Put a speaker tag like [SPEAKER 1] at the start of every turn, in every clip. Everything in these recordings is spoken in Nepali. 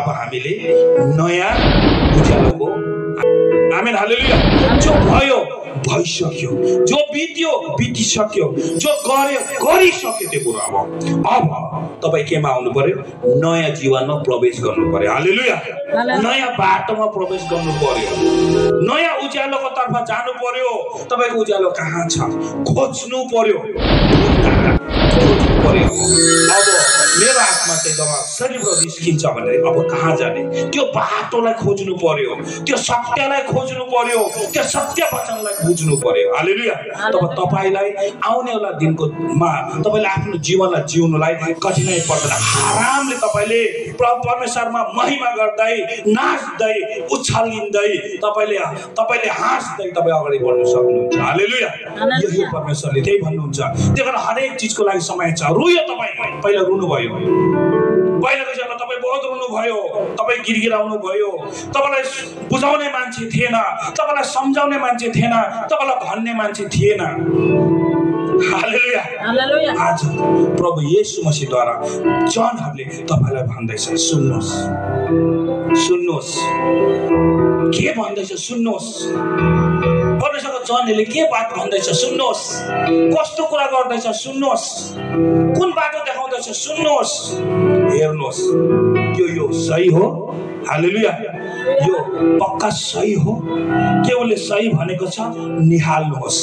[SPEAKER 1] अब हामीले नयाँ उज्यालोको आमेन हालेलुया जो भयो भइसक्यो जो बित्यो बितिसक्यो जो गर्यो गरिसक्यो त्यो कुरा अब तपाईँ केमा आउनु पर्यो नयाँ जीवनमा प्रवेश गर्नु पर्यो हालेलुया नयाँ बाटोमा प्रवेश गर्नु पर्यो नयाँ उज्यालोको तर्फ जानु पर्यो तपाईको उज्यालो कहाँ छ खोज्नु पर्यो अब मेरो हातमा चाहिँ जब शरीरबाट निस्किन्छ भने अब कहाँ जाने त्यो बाटोलाई खोज्नु पर्यो त्यो सत्यलाई खोज्नु पर्यो त्यो सत्य वचनलाई बुझ्नु पर्यो हालेलुया तब तपाईलाई आउनेवाला दिनकोमा तपाईले आफ्नो जीवनलाई जिउनुलाई कठिनाइ पर्दैन आरामले तपाईले परमेश्वरमा महिमा गर्दै नाच्दै उछालिँदै तपाईले हाँस्दै तपाई अगाडि बढ्न सक्नुहुन्छ हालेलुया यही परमेश्वरले त्यही भन्नुहुन्छ त्यसैले हरेक चीजको लागि समय छ रुयो तपाई पहिला रुनु भयो पहिलाको जब तपाई बहुत रुनु भयो तपाई गिरगिराउनु भयो तपाईलाई बुझाउने मान्छे थिएन तपाईलाई सम्झाउने मान्छे थिएन तपाईलाई भन्ने मान्छे थिएन हालेलुया हालेलुया आज प्रभु येशू मसीहद्वारा जनहरूले तपाईलाई भन्दैछ सुन्नुहोस् सुन्नुहोस् के भन्दैछ सुन्नुहोस् परमेश्वरको जनहरूले के बात भन्दैछ सुन्नुहोस् कस्तो कुरा गर्दैछ सुन्नुहोस् कुन बाटो देखाउँदैछ सुन्नुहोस् हेर्नुहोस् यो सही हो हालेलुया यो पक्का सही हो के उसले सही भनेको छ निहाल्नुहोस्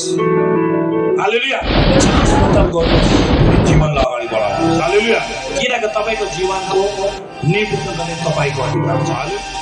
[SPEAKER 1] हालेलुया जाँच पडताल गर्नुहोस् जीवनलाई अगाडि बढाउनुहोस् हालेलुया किनकि तपाईको जीवनको निर्देशन गर्ने तपाईको अधिकार छ हालेलुया